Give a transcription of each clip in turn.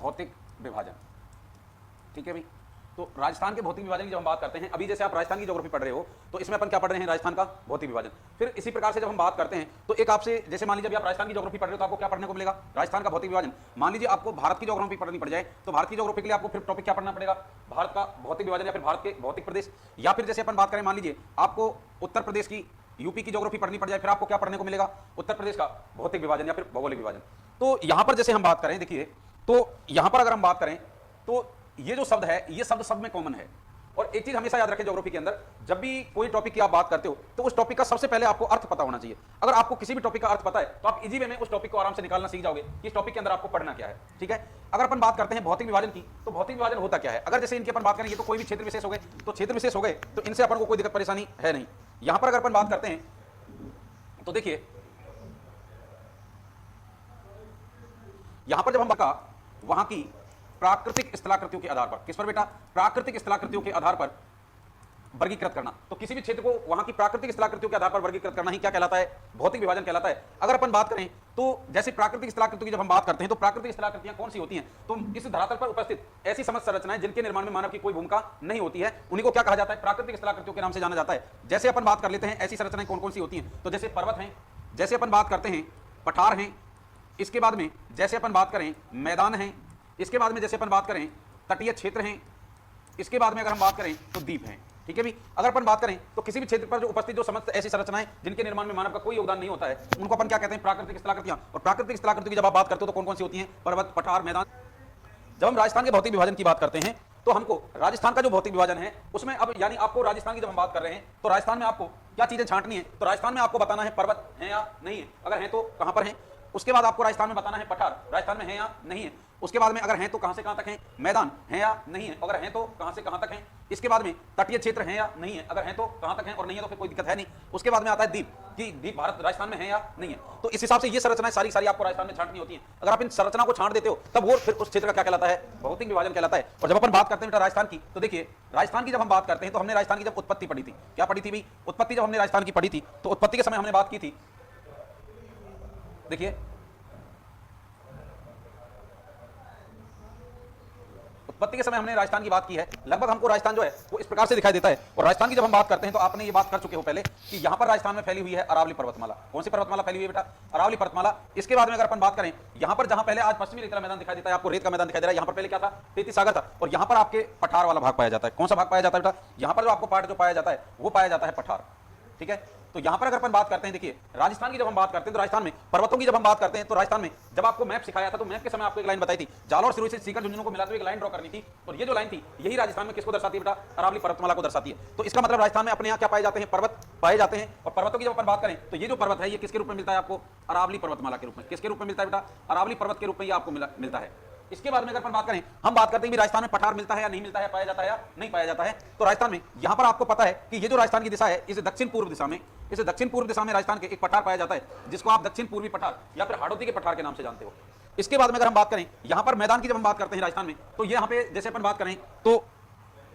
भौतिक विभाजन। ठीक है भाई, तो राजस्थान के भौतिक विभाजन की जब हम बात करते हैं, अभी जैसे आप राजस्थान की ज्योग्राफी पढ़ रहे हो तो इसमें अपन क्या पढ़ रहे हैं, राजस्थान का भौतिक विभाजन। फिर इसी प्रकार से जब हम बात करते हैं तो एक आपसे, जैसे मान लीजिए अभी आप राजस्थान की ज्योग्राफी पढ़ रहे हो तो आपको क्या पढ़ने को मिलेगा, राजस्थान का भौतिक विभाजन। मान लीजिए आपको भारत की ज्योग्राफी पढ़नी पड़ जाए तो भारत की ज्योग्राफी के लिए आपको फिर टॉपिक क्या पढ़ना पड़ेगा, भारत का भौतिक विभाजन या फिर भारत के भौतिक प्रदेश। या फिर जैसे अपन बात करें, मान लीजिए आपको उत्तर प्रदेश की, यूपी की ज्योग्राफी पढ़नी पड़ जाए, फिर आपको क्या पढ़ने को मिलेगा, उत्तर प्रदेश का भौतिक विभाजन या फिर भौगोलिक विभाजन। तो यहां पर जैसे हम बात करें, देखिए तो यहां पर अगर हम बात करें तो ये जो शब्द है ये शब्द सब में कॉमन है। और एक चीज हमेशा याद रखें ज्योग्राफी के अंदर, जब भी कोई टॉपिक की आप बात करते हो तो उस टॉपिक का सबसे पहले आपको अर्थ पता होना चाहिए। अगर आपको किसी भी टॉपिक का अर्थ पता है तो आप इजी वे में उस टॉपिक को आराम से निकालना सीख जाओगे कि इस टॉपिक के अंदर आपको पढ़ना क्या है। ठीक है, अगर अपन बात करते हैं भौतिक विभाजन की, तो भौतिक विभाजन होता क्या है, अगर जैसे इनकी अपन बात करें, ये तो कोई भी क्षेत्र विशेष हो गए, तो क्षेत्र विशेष हो गए तो इनसे अपन को कोई दिक्कत परेशानी है नहीं। यहां पर अगर अपन बात करते हैं तो देखिए यहां पर जब हम वहां की प्राकृतिक स्थलाकृतियों के आधार पर, किस पर बेटा, प्राकृतिक स्थलाकृतियों के आधार पर वर्गीकृत करना, तो किसी भी क्षेत्र को वहां की प्राकृतिक स्थलाकृतियों के आधार पर वर्गीकृत करना ही क्या कहलाता है, भौतिक विभाजन कहलाता है। अगर अपन बात करें तो जैसे प्राकृतिक स्थलाकृतियों की जब हम बात करते हैं तो प्राकृतिक स्थलाकृतियां कौन सी होती हैं, तो इस धरातल पर उपस्थित ऐसी समस्त संरचनाएं जिनके निर्माण में मानव की कोई भूमिका नहीं होती है, उन्हीं को क्या कहा जाता है, प्राकृतिक स्थलाकृतियों के नाम से जाना जाता है। जैसे अपन बात कर लेते हैं ऐसी संरचनाएं कौन कौन सी होती हैं, तो जैसे पर्वत हैं, जैसे अपन बात करते हैं पठार हैं, इसके बाद में जैसे अपन बात करें मैदान हैं, इसके बाद में जैसे अपन बात करें तटीय क्षेत्र हैं, इसके बाद में अगर हम बात करें तो द्वीप हैं। ठीक है भी, अगर अपन बात करें तो किसी भी क्षेत्र पर जो उपस्थित जो समस्त ऐसी संरचनाएं जिनके निर्माण में मानव का कोई योगदान नहीं होता है, उनको अपन क्या कहते हैं, प्राकृतिक स्थलाकृतियां। और प्राकृतिक स्थलाकृतियों की जब आप बात करते हो तो कौन कौन सी होती हैं, पर्वत, पठार, मैदान। जब हम राजस्थान के भौतिक विभाजन की बात करते हैं तो हमको राजस्थान का जो भौतिक विभाजन है उसमें अब यानी आपको राजस्थान की जब हम बात कर रहे हैं तो राजस्थान में आपको क्या चीजें छांटनी है, तो राजस्थान में आपको बताना है पर्वत है या नहीं है, अगर है तो कहां पर है। उसके बाद आपको राजस्थान में बताना है पठार राजस्थान में है या नहीं है। उसके बाद में अगर हैं तो कहां से कहां तक हैं, मैदान है या नहीं है, अगर हैं तो कहां से कहां तक हैं। इसके बाद में तटीय क्षेत्र हैं या नहीं है, अगर हैं तो कहां तक हैं और नहीं है तो फिर कोई दिक्कत है नहीं। उसके बाद में आता है द्वीप, कि द्वीप भारत राजस्थान में है या नहीं है। तो इस हिसाब से ये संरचनाएं सारी सारी आपको राजस्थान में छांटनी होती हैं। अगर आप इन संरचना को छांट देते हो तब वो फिर उस क्षेत्र का क्या कहलाता है, भौतिक विभाजन कहलाता है। और जब अपन बात करते हैं राजस्थान की, तो देखिए राजस्थान की जब हम बात करते हैं तो हमने राजस्थान की जब उत्पत्ति पढ़ी थी, क्या पढ़ी थी भाई, उत्पत्ति जब हमने राजस्थान की पढ़ी थी तो उत्पत्ति के समय हमने बात की थी, देखिए उत्पत्ति के समय हमने राजस्थान की बात की है। लगभग हमको राजस्थान जो है वो इस प्रकार से दिखाई देता है। और राजस्थान की जब हम बात करते हैं तो आपने ये बात कर चुके हो पहले कि यहाँ पर राजस्थान में फैली हुई है अरावली पर्वतमाला। कौन सी पर्वतमाला फैली हुई है बेटा, अरावली पर्वतमाला। इसके बाद में अगर अपन बात करें, यहाँ पर जहाँ पहले आज पश्चिमी रेत का मैदान दिखाई देता है, आपको रेत का मैदान दिखाई दे रहा है, यहाँ पर पहले क्या था, तैती सागर था। और यहाँ पर आपके पठार वाला भाग पाया जाता है। कौन सा भाग पाया जाता है बेटा, यहाँ पर जो आपको पार्ट जो पाया जाता है वो पाया जाता है पठार। ठीक है, तो यहां पर अगर अपन बात करते हैं, देखिए राजस्थान की जब हम बात करते हैं तो राजस्थान में पर्वतों की जब हम बात करते हैं तो राजस्थान में जब आपको मैप सिखाया था तो मैप के समय आपको एक लाइन बताई थी, जालौर सिरोही से सीकर झुंझुनू को मिलाते हुए एक लाइन ड्रॉ करनी थी। और ये जो लाइन थी यही राजस्थान में किसको दर्शाती है बेटा, अरावली पर्वतमाला को दर्शाती है। तो इसका मतलब राजस्थान में अपने यहाँ क्या पाए जाते हैं, पर्वत पाए जाते हैं। और पर्वतों की जब अपन बात करें तो ये जो पर्वत है ये किसके रूप में मिलता है आपको, अरावली पर्वतमाला के रूप में। किसके रूप में मिलता है बेटा, अरावली पर्वत के रूप में ये आपको मिलता है। इसके बाद में अगर अपन बात करें, हम बात करते हैं कि राजस्थान में पठार मिलता है या नहीं मिलता है, पाया जाता है या नहीं पाया जाता है। तो राजस्थान में यहां पर आपको पता है कि ये जो राजस्थान की दिशा है इस दक्षिण पूर्व दिशा में, इस दक्षिण पूर्व दिशा में राजस्थान के एक पठार पाया जाता है जिसको आप दक्षिण पूर्वी पठार या फिर हाड़ौती के पठार के नाम से जानते हो। इसके बाद में अगर हम बात करें यहां पर मैदान की जब हम बात करते हैं राजस्थान में, तो यहाँ पे जैसे अपन बात करें तो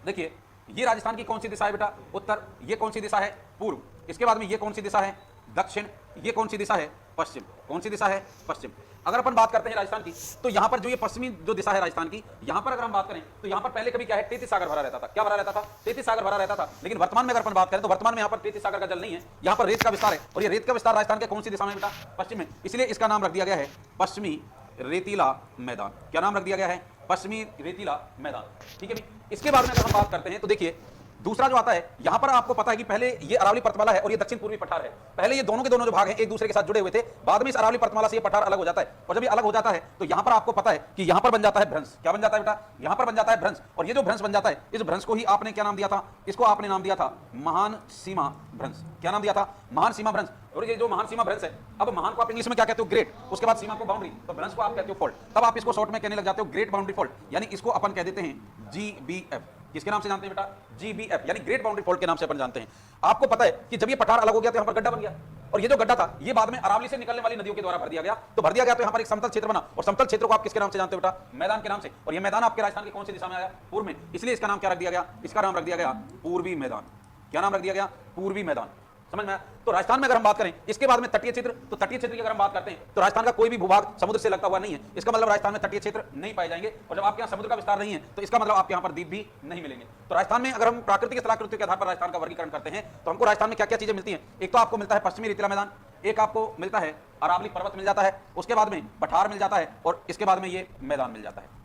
देखिए ये राजस्थान की कौन सी दिशा है बेटा, उत्तर। ये कौन सी दिशा है, पूर्व। इसके बाद में ये कौन सी दिशा है, दक्षिण। ये कौन सी दिशा है, पश्चिम। कौन सी दिशा है, पश्चिम। अगर अपन बात करते हैं राजस्थान की, तो यहां पर जो ये पश्चिमी जो दिशा है राजस्थान की, यहां पर अगर हम बात करें तो यहां पर पहले कभी क्या है, तैती सागर भरा रहता था। क्या भरा रहता था, तैती सागर भरा रहता था। लेकिन वर्तमान में अगर अपन बात करें तो वर्तमान में यहां पर तैती सागर का जल नहीं है, यहां पर रेत का विस्तार है। और ये रेत का विस्तार राजस्थान के कौन सी दिशा में बेटा, पश्चिम में। इसलिए इसका नाम रख दिया गया है पश्चिमी रेतीला मैदान। क्या नाम रख दिया गया है, पश्चिमी रेतीला मैदान। ठीक है भी। इसके बाद में अगर हम बात करते हैं तो देखिए दूसरा जो आता है, यहां पर आपको पता है कि पहले ये अरावली पर्वतमाला है और ये दक्षिण पूर्वी पठार है। पहले ये दोनों के दोनों जो भाग हैं एक दूसरे के साथ जुड़े हुए थे, बाद में इस अरावली पर्वतमाला से ये पठार अलग हो जाता है। और जब ये अलग हो जाता है तो यहां पर आपको पता है कि यहां पर बन जाता है भ्रंश। क्या बन जाता है बेटा, यहां पर बन जाता है भ्रंश। और ये जो भ्रंश बन जाता है, इस भ्रंश को ही आपने क्या नाम दिया था, इसको आपने नाम दिया था महान सीमा भ्रंश। क्या नाम दिया था, महान सीमा भ्रंश। और ये जो महान सीमा भ्रंश है, अब महान को आप इंग्लिश में क्या कहते हो, ग्रेट। उसके बाद सीमा को बाउंड्री, तो भ्रंश को आप कहते हो फॉल्ट। तब आप इसको शॉर्ट में कहने लग जाते हो ग्रेट बाउंड्री फॉल्ट, यानी इसको अपन कह देते हैं GBF। किसके नाम से जानते हैं बेटा, GBF, यानी ग्रेट बाउंड्री फॉल्ट के नाम से अपन जानते हैं। आपको पता है कि जब ये पठार अलग हो गया तो यहाँ पर गड्ढा बन गया। और ये जो गड्ढा था ये बाद में अरावली से निकलने वाली नदियों के द्वारा भर दिया गया। तो भर दिया गया तो यहाँ पर एक समतल क्षेत्र बना। और समतल क्षेत्र को आप किसके नाम से जानते हो बेटा, मैदान के नाम से। और ये मैदान आपके राजस्थान की कौन सी दिशा में आया, पूर्व में। इसलिए इसका नाम क्या रख दिया गया, इसका नाम रख दिया गया पूर्वी मैदान। क्या नाम रख दिया गया, पूर्वी मैदान। समझ में आया? तो राजस्थान में अगर हम बात करें, इसके बाद में तटीय क्षेत्र, तो तटीय क्षेत्र की अगर हम बात करते हैं तो राजस्थान का कोई भी भूभाग समुद्र से लगता हुआ नहीं है। इसका मतलब राजस्थान में तटीय क्षेत्र नहीं पाए जाएंगे, और जब आपके यहाँ समुद्र का विस्तार नहीं है तो इसका मतलब आपके यहाँ पर द्वीप भी नहीं मिलेंगे। तो राजस्थान में अगर हम प्राकृतिक स्थलाकृतियों के आधार पर राजस्थान का वर्गीकरण करते हैं तो हमको राजस्थान में क्या क्या चीजें मिलती हैं। एक तो आपको मिलता है पश्चिमी रेतीला मैदान, एक आपको मिलता है अरावली पर्वत मिल जाता है, उसके बाद में पठार मिल जाता है, और इसके बाद में ये मैदान मिल जाता है।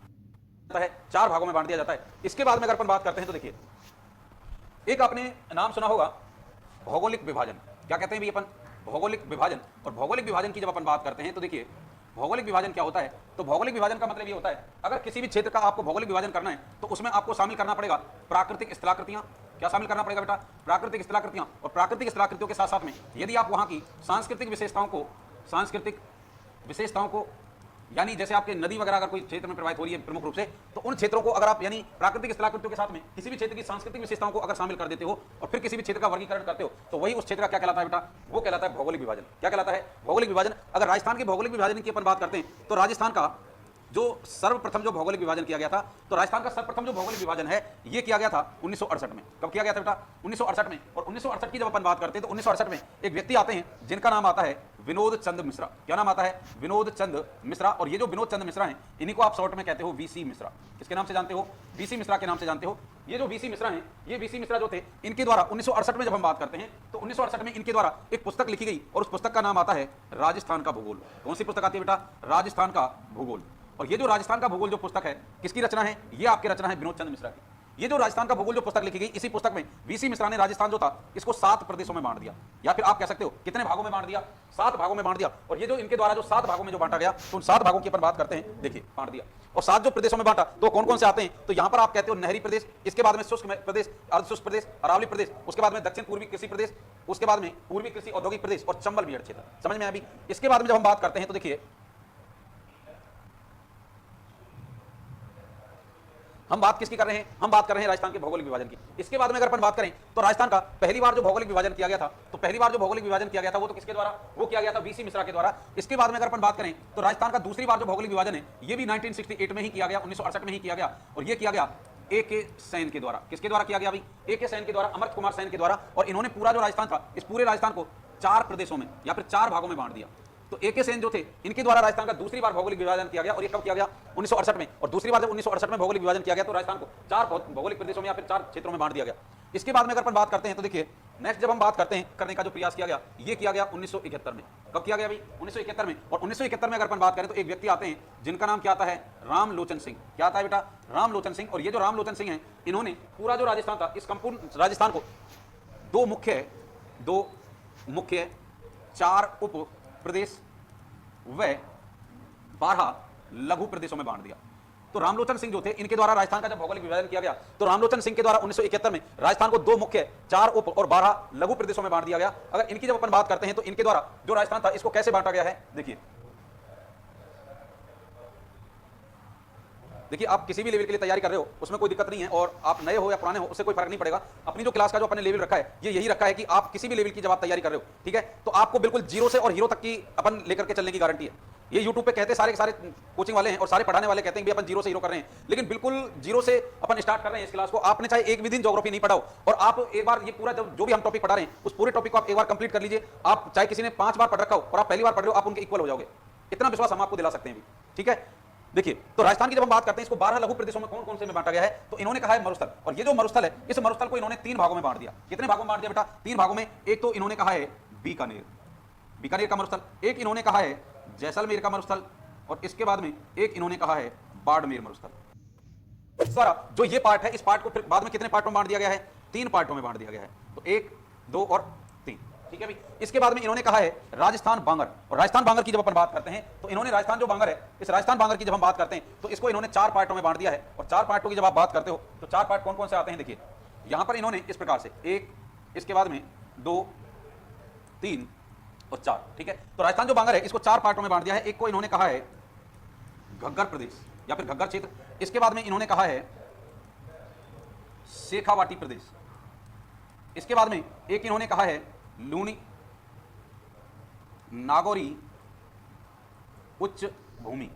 4 भागों में बांट दिया जाता है। इसके बाद में अगर अपन बात करते हैं तो देखिए, एक आपने नाम सुना होगा भौगोलिक विभाजन। क्या कहते हैं भी अपन? भौगोलिक विभाजन। और भौगोलिक विभाजन की जब अपन बात करते हैं तो देखिए, भौगोलिक विभाजन क्या होता है? तो भौगोलिक विभाजन का मतलब ये होता है, अगर किसी भी क्षेत्र का आपको भौगोलिक विभाजन करना है तो उसमें आपको शामिल करना पड़ेगा प्राकृतिक स्थलाकृतियां। क्या शामिल करना पड़ेगा बेटा? प्राकृतिक स्थलाकृतियां। और प्राकृतिक स्थलाकृतियों के साथ साथ में यदि आप वहां की सांस्कृतिक विशेषताओं को यानी जैसे आपके नदी वगैरह अगर कोई क्षेत्र में प्रवाहित हो रही है प्रमुख रूप से, तो उन क्षेत्रों को अगर आप यानी प्राकृतिक स्थलाकृतियों के साथ में किसी भी क्षेत्र की सांस्कृतिक विशेषताओं को अगर शामिल कर देते हो और फिर किसी भी क्षेत्र का वर्गीकरण करते हो, तो वही उस क्षेत्र का क्या कहलाता है बेटा? वो कहलाता है भौगोलिक विभाजन। क्या कहलाता है? भौगोलिक विभाजन। अगर राजस्थान के भौगोलिक विभाजन की अपन बात करते हैं तो राजस्थान का जो सर्वप्रथम जो भौगोलिक विभाजन किया गया था, तो राजस्थान का सर्वप्रथम जो भौगोलिक विभाजन है ये किया गया था 1968 में। कब किया गया था बेटा? 1968 में। और 1968 की जब अपन बात करते हैं तो 1968 में एक व्यक्ति आते हैं जिनका नाम आता है विनोद चंद मिश्रा। क्या नाम आता है? विनोद चंद मिश्रा। और ये जो विनोद चंद मिश्रा हैं, इन्हीं को आप शॉर्ट में कहते हो वीसी मिश्रा। किसके नाम से जानते हो? वीसी मिश्रा के नाम से जानते हो। ये जो वीसी मिश्रा हैं, ये वीसी मिश्रा जो थे, इनके द्वारा 1968 में जब हम बात करते हैं तो 1968 में इनके द्वारा एक पुस्तक लिखी गई और उस पुस्तक का नाम आता है राजस्थान का भूगोल। कौन सी पुस्तक आती है बेटा? राजस्थान का भूगोल। और ये जो राजस्थान का भूगोल जो पुस्तक है, किसकी रचना है? ये आपकी रचना है विनोद चंद मिश्रा की। ये जो राजस्थान का भूगोल जो पुस्तक लिखी गई, इसी पुस्तक में वीसी मिश्रा ने राजस्थान जो था इसको 7 प्रदेशों में बांट दिया, या फिर आप कह सकते हो कितने भागों में बांट दिया? 7 भागों में बांट दिया। और ये जो इनके द्वारा जो 7 भागों में जो बांटा गया, तो उन 7 भागों की अपन बात करते हैं। देखिए, बांट दिया और 7 जो प्रदेशों में बांटा, तो कौन कौन से आते हैं? तो यहां पर आप कहते हो नहरी प्रदेश, इसके बाद में शुष्क प्रदेश, अर्धशुष्क प्रदेश, अरावली प्रदेश, उसके बाद में दक्षिण पूर्वी कृषि प्रदेश, उसके बाद में पूर्वी कृषि औद्योगिक प्रदेश और चंबल मेरठ क्षेत्र। समझ में? अभी इसके बाद में जब हम बात करते हैं तो देखिए, हम बात किसकी कर रहे हैं? हम बात कर रहे हैं राजस्थान के भौगोलिक विभाजन की। इसके बाद में अगर अपन बात करें तो राजस्थान का पहली बार जो भौगोलिक विभाजन किया गया था, तो पहली बार जो भौगोलिक विभाजन किया गया था वो तो किसके द्वारा? वो किया गया था वीसी मिश्रा के द्वारा। इसके बाद में अगर अपन बात करें तो राजस्थान का दूसरी बार जो भौगोलिक विभाजन है, ये भी 1968 में ही किया गया, 1968 में ही किया गया। और ये किया गया ए.के. सैन के द्वारा। किसके द्वारा किया गया भाई? ए.के. सैन के द्वारा, अमर्त्य कुमार सैन के द्वारा। और इन्होंने पूरा जो राजस्थान था, इस पूरे राजस्थान को 4 प्रदेशों में या फिर 4 भागों में बांट दिया। तो ए.के. सेन जो थे, इनके द्वारा राजस्थान का दूसरी बार भौगोलिक विभाजन किया गया। और ये कब किया गया? 1968 में। और दूसरी बार जब 1968 में भौगोलिक विभाजन किया गया तो राजस्थान को 4 भौगोलिक प्रदेशों में या फिर 4 क्षेत्रों में बांट दिया गया। इसके बाद में अगर अपन बात करते हैं तो देखिए, नेक्स्ट जब हम बात करते हैं करने का जो प्रयास किया गया, ये किया गया 1971 में। कब किया गया भाई? 1971 में। और 1971 में अगर अपन बात करें तो एक व्यक्ति आते हैं जिनका नाम क्या आता है? रामलोचन सिंह। क्या आता है बेटा? रामलोचन सिंह। और ये जो रामलोचन सिंह हैं, इन्होंने पूरा जो राजस्थान था, इस संपूर्ण राजस्थान को 2 मुख्य 4 उप प्रदेश व 12 लघु प्रदेशों में बांट दिया। तो रामलोचन सिंह जो थे, इनके द्वारा राजस्थान का जब भौगोलिक विभाजन किया गया तो रामलोचन सिंह के द्वारा 1971 में राजस्थान को 2 मुख्य 4 उप और 12 लघु प्रदेशों में बांट दिया गया। अगर इनकी जब अपन बात करते हैं तो इनके द्वारा जो राजस्थान था इसको कैसे बांटा गया है? देखिए, आप किसी भी लेवल के लिए तैयारी कर रहे हो उसमें कोई दिक्कत नहीं है, और आप नए हो या पुराने हो उससे कोई फर्क नहीं पड़ेगा। अपनी जो क्लास का जो अपने लेवल रखा है, ये यही रखा है कि आप किसी भी लेवल की जब आप तैयारी कर रहे हो, ठीक है, तो आपको बिल्कुल जीरो से और हीरो तक की अपन लेकर के चलने की गारंटी है। ये यूट्यूब पे कहते सारे के सारे कोचिंग वाले हैं और सारे पढ़ाने वाले कहते हैं कि अपन जीरो से हीरो कर रहे हैं, लेकिन बिल्कुल जीरो से अपन स्टार्ट कर रहे हैं इस क्लास को। आपने चाहे एक भी दिन ज्योग्राफी नहीं पढ़ाओ और आप एक बार ये पूरा जो भी हम टॉपिक पढ़ा रहे हैं उस पूरे टॉपिक को आप एक बार कंप्लीट कर लीजिए। आप चाहे किसी ने 5 बार पढ़ रखा हो और आप पहली बार पढ़ रहे हो, आप उनके इक्वल हो जाओगे। इतना विश्वास हम आपको दिला सकते हैं, ठीक है। देखिए, तो राजस्थान की जब हम बात करते हैं, इसको 12 लघु प्रदेशों में कौन कौन से में बांटा गया है? तो इन्होंने कहा है मरुस्थल। और ये जो मरुस्थल है, इस मरुस्थल को इन्होंने 3 भागों में बांट दिया। कितने भागों में बांट दिया बेटा? 3 भागों में। एक तो इन्होंने कहा है बीकानेर का मरुस्थल, एक इन्होंने कहा है जैसलमेर का मरुस्थल, और इसके बाद में एक इन्होंने कहा है बाड़मेर मरुस्थल। सारा जो ये पार्ट है, इस पार्ट को फिर बाद में कितने पार्टों में बांट दिया गया है? 3 पार्टों में बांट दिया गया है। तो 1, 2 और 3, ठीक है भाई। इसके बाद में इन्होंने कहा है राजस्थान बांगर। और राजस्थान बांगर की जब अपन बात करते हैं तो इन्होंने राजस्थान जो बांगर है, इस राजस्थान बांगर की जब हम बात करते हैं तो इसको इन्होंने 4 पार्टों में बांट दिया है। और 4 पार्टों की जब आप बात करते हो तो 4 पार्ट कौन कौन से आते हैं? देखिए, यहां पर इन्होंने इस प्रकार से 1, इसके बाद में 2, 3 और 4, ठीक है। तो राजस्थान जो बांगर है इसको 4 पार्टों में बांट दिया है। एक को इन्होंने कहा है घग्गर प्रदेश या फिर घग्गर क्षेत्र, इसके बाद में इन्होंने कहा है शेखावाटी प्रदेश, इसके बाद में एक इन्होंने कहा है लूनी नागौरी उच्च भूमि,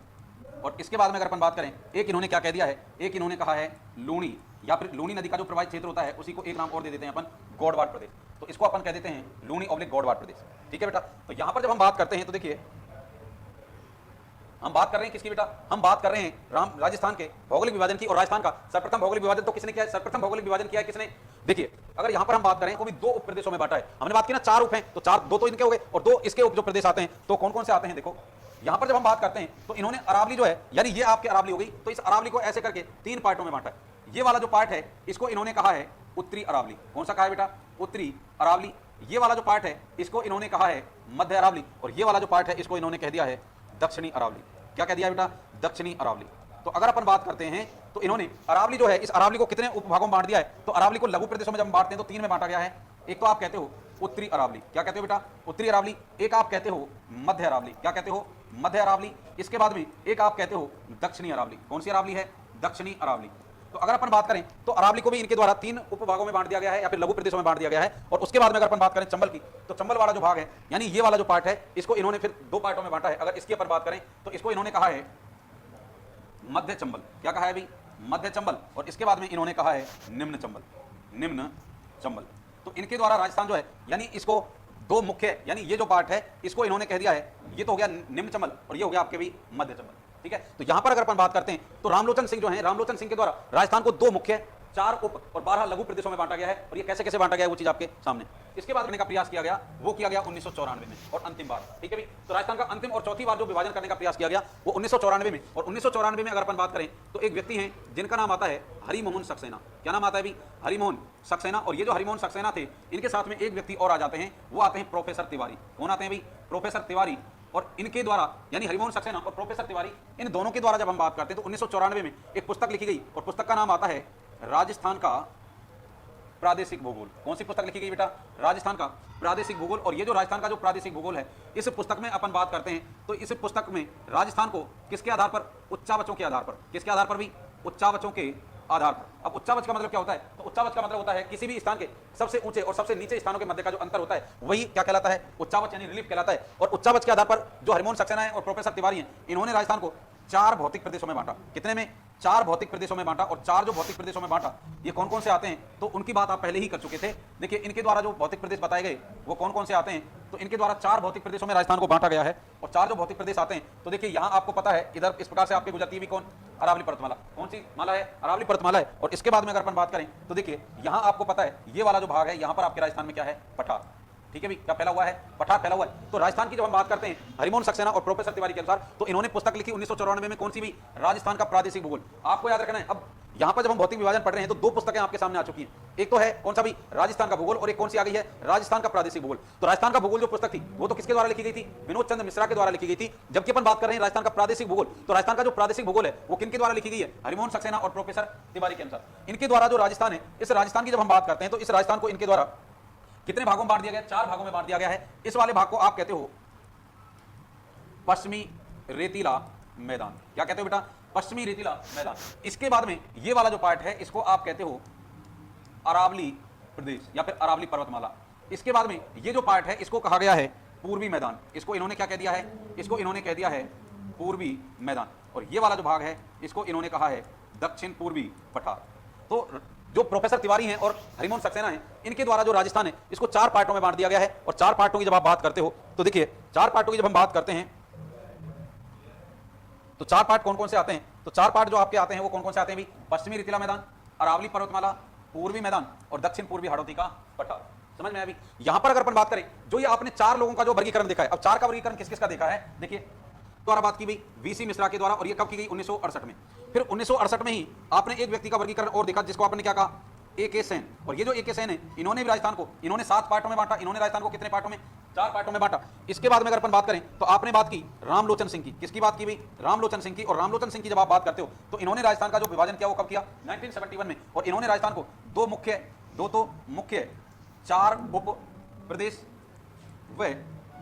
और इसके बाद में अगर अपन बात करें, एक इन्होंने क्या कह दिया है? एक इन्होंने कहा है लूनी या फिर लूनी नदी का जो प्रवाहित क्षेत्र होता है उसी को एक नाम और दे देते हैं अपन, गौड़वाड़ प्रदेश। तो इसको अपन कह देते हैं लूनी ऑब्लिक गॉडवार प्रदेश। ठीक है बेटा, तो यहां पर जब हम बात करते हैं तो देखिए हम बात कर रहे हैं किसकी बेटा, हम बात कर रहे हैं राजस्थान के भौगोलिक विभाजन की। और राजस्थान का सर्वप्रथम भौगोलिक विभाजन तो किसने किया है, सर्वप्रथम भौगोलिक विभाजन किया है किसने। देखिए अगर यहां पर हम बात करें तो भी 2 उप प्रदेशों में बांटा है। हमने बात की ना 4 उप हैं, तो 4 2 तो इनके हो गए और 2 इसके उप जो प्रदेश आते हैं, तो कौन कौन से आते हैं देखो। यहां पर जब हम बात करते हैं तो इन्होंने अरावली जो है, यानी ये आपकी अरावली हो गई, तो इस अरावली को ऐसे करके 3 पार्टों में बांटा है। ये वाला जो पार्ट है इसको इन्होंने कहा है उत्तरी अरावली। कौन सा कहा है बेटा, उत्तरी अरावली। ये वाला जो पार्ट है इसको इन्होंने कहा है मध्य अरावली, और ये वाला जो पार्ट है इसको इन्होंने कह दिया है दक्षिणी अरावली। क्या कह दिया बेटा, दक्षिणी अरावली। तो अगर अपन बात करते हैं तो इन्होंने अरावली जो है, इस अरावली को कितने उपभागों में बांट दिया है, तो अरावली को लघु प्रदेशों में जब बांटते हैं तो 3 में बांटा गया है। एक तो आप कहते हो उत्तरी अरावली, क्या कहते हो बेटा, उत्तरी अरावली। एक आप कहते हो मध्य अरावली, क्या कहते हो, मध्य अरावली। इसके बाद में एक आप कहते हो दक्षिणी अरावली। कौन सी अरावली है, दक्षिणी अरावली। तो अगर अपन बात करें तो अरावली को भी इनके द्वारा 3 उपभागों में बांट दिया गया है, या फिर लघु प्रदेशों में बांट दिया गया है। और उसके बाद में अगर अपन बात करें चंबल की, तो चंबल वाला जो भाग है, यानी ये वाला जो पार्ट है, इसको इन्होंने फिर 2 पार्टों में बांटा है। अगर इसकी अपन बात करें तो इसको इन्होंने कहा है मध्य चंबल। क्या कहा है अभी, मध्य चंबल। और इसके बाद में इन्होंने कहा है निम्न चंबल, निम्न चंबल। तो इनके द्वारा राजस्थान जो है, यानी इसको 2 मुख्य, यानी ये जो पार्ट है इसको इन्होंने कह दिया है, ये तो हो गया निम्न चंबल और ये हो गया आपके भी मध्य चंबल। ठीक है, तो यहां पर अगर अपन बात करते हैं तो रामलोचन सिंह जो है, रामलोचन सिंह के द्वारा राजस्थान को 2 मुख्य, 4 उप और 12 लघु प्रदेशों में बांटा गया है। और ये कैसे कैसे बांटा गया है वो चीज आपके सामने। इसके बाद करने का प्रयास किया गया, वो किया गया 1994 में और अंतिम बार। ठीक है भी, तो राजस्थान का अंतिम और चौथी बार जो विभाजन करने का प्रयास किया गया वो 1994 में। और 1994 में अगर अपन बात करें तो एक व्यक्ति हैं जिनका नाम आता है हरिमोहन सक्सेना। क्या नाम आता है भी, हरिमोहन सक्सेना। और ये जो हरिमोहन सक्सेना थे, इनके साथ में एक व्यक्ति और आ जाते हैं, वो आते हैं प्रोफेसर तिवारी। कौन आते हैं भाई, प्रोफेसर तिवारी। और इनके द्वारा, यानी हरिमोहन सक्सेना और प्रोफेसर तिवारी, इन दोनों के द्वारा जब हम बात करते हैं तो 1994 में एक पुस्तक लिखी गई और पुस्तक का नाम आता है राजस्थान का प्रादेशिक भूगोल। कौन सी पुस्तक लिखी गई बेटा, राजस्थान का प्रादेशिक भूगोल। और ये जो राजस्थान का जो प्रादेशिक भूगोल है, इस पुस्तक में अपन बात करते हैं तो इस पुस्तक में राजस्थान को किसके आधार पर, उच्चावचों के आधार पर। किसके आधार पर भी, उच्चावचों के आधार पर। अब उच्चावच का मतलब क्या होता है, तो उच्चावच का मतलब होता है किसी भी स्थान के सबसे ऊंचे और सबसे नीचे स्थानों के मध्य का जो अंतर होता है, वही क्या कहलाता है, उच्चावच यानी रिलीफ कहलाता है। और उच्चावच के आधार पर जो हरिमोहन सक्सेना है और प्रोफेसर तिवारी हैं, इन्होंने राजस्थान को 4 भौतिक प्रदेशों में बांटा। कितने में, 4 भौतिक प्रदेशों में बांटा। और 4 जो भौतिक प्रदेशों में बांटा, ये कौन कौन से आते हैं, तो उनकी बात आप पहले ही कर चुके थे। देखिए इनके द्वारा जो भौतिक प्रदेश बताए गए वो कौन कौन से आते हैं, तो इनके द्वारा 4 भौतिक प्रदेशों में राजस्थान को बांटा गया है। और 4 जो भौतिक प्रदेश आते हैं, तो देखिए यहाँ आपको पता है, इधर इस प्रकार से आपके गुजरती है भी कौन, अरावली पर्वतमाला। कौन सी माला है, अरावली पर्वतमाला है। और इसके बाद में अगर अपन बात करें तो देखिए यहाँ आपको पता है, ये वाला जो भाग है, यहाँ पर आपके राजस्थान में क्या है, पठार। ठीक है भी, क्या फैला हुआ है, पठार फैला हुआ है। तो राजस्थान की जब हम बात करते हैं हरिमोहन सक्सेना और प्रोफेसर तिवारी के अनुसार, तो इन्होंने पुस्तक लिखी 1994 में, कौन सी भी, राजस्थान का प्रादेशिक भूगोल। आपको याद रखना है, अब यहाँ पर जब हम भौतिक विभाजन पढ़ रहे हैं तो 2 पुस्तकें आपके सामने आ चुकी हैं। एक तो है कौन सा भी, राजस्थान का भूगोल, और एक कौन सी आ गई है, राजस्थान का प्रादेशिक भूगोल। तो राजस्थान का भूगोल जो पुस्तक थी वो तो किसके द्वारा लिखी गई थी, विनोद चंद्र मिश्रा के द्वारा लिखी गई थी। जबकि अपन बात कर रहे हैं राजस्थान का प्रादेशिक भूगोल, तो राजस्थान का जो प्रादेशिक भूगोल है वो किनके द्वारा लिखी गई है, हरिमोहन सक्सेना और प्रोफेसर तिवारी के अनुसार। इनके द्वारा जो राजस्थान है, इस राजस्थान की जब हम बात करते हैं तो इस राजस्थान को इनके द्वारा कितने भागों में बांट दिया गया, 4 भागों में बांट दिया गया है। इस वाले भाग को आप कहते हो पश्चिमी रेतीला मैदान। क्या कहते हो बेटा, पश्चिमी रेतीला मैदान। इसके बाद में ये वाला जो पार्ट है इसको आप कहते हो अरावली प्रदेश या फिर अरावली पर्वतमाला। इसके बाद में ये जो पार्ट है इसको कहा गया है पूर्वी मैदान। इसको इन्होंने क्या कह दिया है, इसको इन्होंने कह दिया है पूर्वी मैदान। और ये वाला जो भाग है इसको इन्होंने कहा है दक्षिण पूर्वी पठार। तो जो प्रोफेसर तिवारी हैं और हरिमोहन सक्सेना हैं, इनके द्वारा जो राजस्थान है इसको 4 पार्टों में बांट दिया गया है। और 4 पार्टों की जब आप बात करते हो तो देखिए 4 पार्टों की जब हम बात करते हैं तो 4 पार्ट कौन कौन से आते हैं, तो 4 पार्ट जो आपके आते हैं वो कौन कौन से आते हैं भी, पश्चिमी रेतीला मैदान, अरावली पर्वतमाला, पूर्वी मैदान और दक्षिण पूर्वी हाड़ौती का पठार। समझ में आया भी। यहां पर अगर अपन बात करें, जो ये आपने 4 लोगों का जो वर्गीकरण देखा है, अब 4 का वर्गीकरण किस किस का देखा है, देखिए द्वारा बात की गई वीसी मिश्रा के द्वारा, और ये कब की गई 1968 में। फिर 1968 में ही आपने एक व्यक्ति का वर्गीकरण और देखा जिसको आपने क्या कहा, AK सेन। और ये जो AK सेन है, इन्होंने भी राजस्थान को, इन्होंने 7 पार्टों में बांटा। इन्होंने राजस्थान को कितने पार्टों में, 4 पार्टों में बांटा। इसके बाद में अगर अपन बात करें तो आपने बात की रामलोचन सिंह की। किसकी बात की भाई, रामलोचन सिंह की। और रामलोचन सिंह की जब आप बात करते हो तो इन्होंने राजस्थान का जो विभाजन किया वो कब किया, 1971 में। और इन्होंने राजस्थान को 2 मुख्य 4 उप प्रदेश व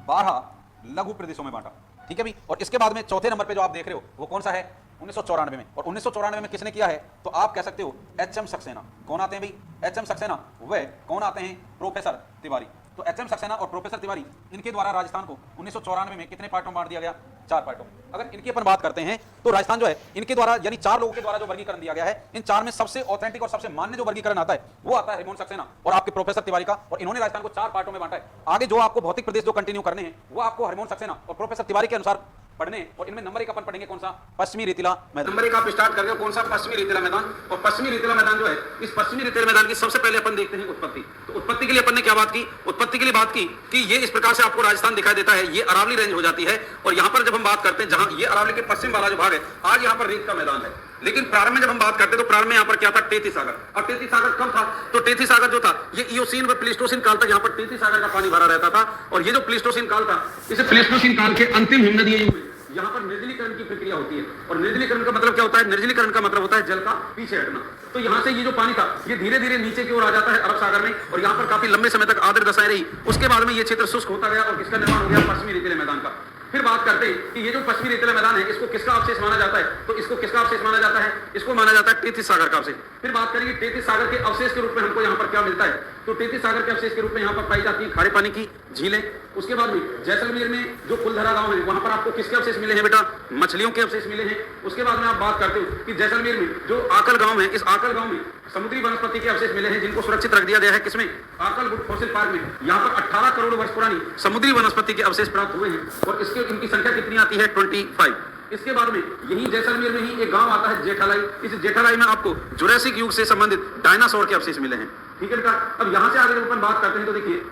12 लघु प्रदेशों में बांटा। ठीक है भी। और इसके बाद में चौथे नंबर पे जो आप देख रहे हो वो कौन सा है, 1994 में। और 1994 में किसने किया है, तो आप कह सकते हो HM सक्सेना। कौन आते हैं भाई, HM सक्सेना। वे कौन आते हैं, प्रोफेसर तिवारी। तो एचएम सक्सेना और प्रोफेसर तिवारी, इनके द्वारा राजस्थान को 1994 में कितने पार्टों में बांट दिया गया? 4 पार्टों। अगर इनकी अपन बात करते हैं तो राजस्थान जो है इनके द्वारा यानी 4 लोगों के द्वारा जो वर्गीकरण दिया गया है, इन 4 में सबसे ऑथेंटिक और सबसे मान्य जो वर्गीकरण आता है वो आता है हेमंत सक्सेना और आपके प्रोफेसर तिवारी का, और इन्होंने राजस्थान को 4 पार्टों में बांटा है। आगे जो आपको भौतिक प्रदेश जो कंटिन्यू करने हैं वो आपको हेमंत सक्सेना और प्रोफेसर तिवारी के अनुसार पढ़ने, और इनमें नंबर 1 अपन पढ़ेंगे कौन सा? पश्चिमी रेतीला मैदान। नंबर 1 आप स्टार्ट कर रहे हो, कौन सा? पश्चिमी रेतीला मैदान। और पश्चिमी रेतीला मैदान जो है, इस पश्चिमी रेतीला मैदान की सबसे पहले अपन देखते हैं उत्पत्ति। तो उत्पत्ति के लिए अपन ने क्या बात की? उत्पत्ति के लिए बात की कि ये इस प्रकार से आपको राजस्थान दिखाई देता है, ये अरावली रेंज हो जाती है, और यहां पर जब हम बात करते हैं जहां ये अरावली के पश्चिम वाला जो भाग है, आज यहां पर रेत का मैदान है। लेकिन प्रारंभ में जब हम बात करते हैं तो प्रारंभ में यहां पर क्या था? टेथी सागर। और टेथी सागर कब था? तो टेथी सागर जो था ये इयोसीन व प्लीस्टोसीन काल तक यहां पर टेथी सागर का पानी भरा रहता था, और ये जो प्लीस्टोसीन काल था, इसे प्लीस्टोसीन काल के अंतिम हिमनदीय युग में यहां पर निर्जलीकरण की प्रक्रिया होती है। और निर्जलीकरण का मतलब क्या होता है? निर्जलीकरण का मतलब होता है जल का पीछे हटना। तो यहां से ये जो पानी था ये धीरे धीरे नीचे की ओर आ जाता है अरब सागर में, और यहां पर काफी लंबे समय तक आर्द्र दशाएं रही। उसके बाद में ये क्षेत्र शुष्क होता गया और किसका निर्माण हो गया? पश्चिमी रेतीले मैदान का। फिर बात करते हैं कि ये जो पश्चिमी रेतीला मैदान है इसको किसका अवशेष माना जाता है? तो इसको किसका अवशेष माना जाता है? इसको माना जाता है टेथी सागर का अवशेष। फिर बात करेंगे टेथी सागर के अवशेष के रूप में हमको यहाँ पर क्या मिलता है? तो टेथी सागर के अवशेष के रूप में यहाँ पर पाई जाती है खारे पानी की झीलें। उसके बाद में जैसलमेर में जो फुलधरा गांव है वहां पर आपको किसके अवशेष मिले हैं बेटा? मछलियों के अवशेष मिले हैं। उसके बाद में आप बात करते हो कि जैसलमेर में जो आकल गांव है, इस आकल गांव में समुद्री वनस्पति के अवशेष मिले हैं जिनको सुरक्षित रख दिया गया है। किसमें? आकल वुड फॉसिल पार्क में। यहाँ पर 18 करोड़ वर्ष पुरानी समुद्री वनस्पति के अवशेष प्राप्त हुए हैं, और इसके इनकी संख्या कितनी आती है? 25। इसके बाद में यही जैसलमेर में ही एक गांव आता है जेठालाई। इस जेठालाई में आपको जुरासिक युग से संबंधित डायनासोर के अवशेष मिले हैं। ठीक है बेटा। अब यहां से आगे जब अपन बात करते हैं तो देखिए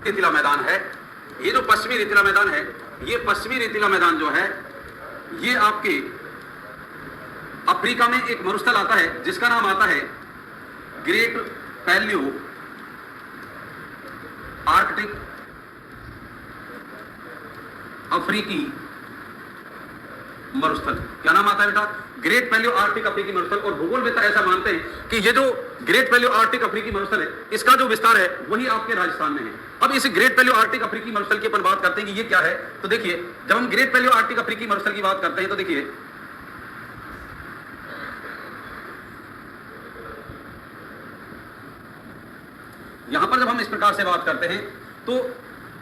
रेतीला मैदान है, ये जो पश्चिमी रेतीला मैदान है, ये पश्चिमी रेतीला मैदान जो है ये आपके अफ्रीका में एक मरुस्थल आता है जिसका नाम आता है ग्रेट पैलियो आर्कटिक अफ्रीकी मरुस्थल। क्या नाम आता है बेटा? ग्रेट पैलियो आर्कटिक अफ्रीकी मरुस्थल। और भूगोलवेत्ता ऐसा मानते हैं कि ये जो ग्रेट पैलियो आर्कटिक अफ्रीकी मरुस्थल है इसका जो विस्तार है वही आपके राजस्थान में है। अब इस ग्रेट पैलियो आर्कटिक अफ्रीकी मरुस्थल की अपन बात करते हैं कि ये क्या है। तो देखिए जब हम ग्रेट पैलियो आर्कटिक अफ्रीकी मरुस्थल की बात करते हैं तो देखिए यहां पर जब हम इस प्रकार से बात करते हैं तो